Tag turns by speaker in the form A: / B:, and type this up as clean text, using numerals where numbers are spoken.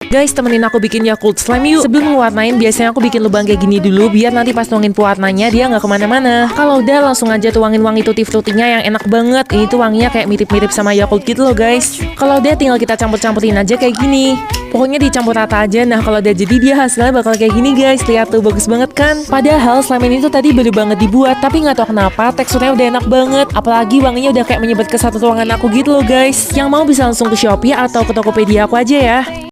A: Guys, temenin aku bikin Yakult Slime yuk. Sebelum mewarnain, biasanya aku bikin lubang kayak gini dulu, biar nanti pas nuangin pewarnanya dia nggak kemana-mana. Kalau udah, langsung aja tuangin wangi tutti frutinya yang enak banget. Ini tuh wanginya kayak mirip-mirip sama Yakult gitu loh guys. Kalau udah, tinggal kita campur-campurin aja kayak gini. Pokoknya dicampur rata aja. Nah, kalau udah jadi dia hasilnya bakal kayak gini guys. Lihat tuh, bagus banget kan? Padahal slime ini tuh tadi baru banget dibuat, tapi nggak tahu kenapa teksturnya udah enak banget. Apalagi wanginya udah kayak menyebar ke satu ruangan aku gitu loh guys. Yang mau bisa langsung ke Shopee atau ke Tokopedia aku aja ya.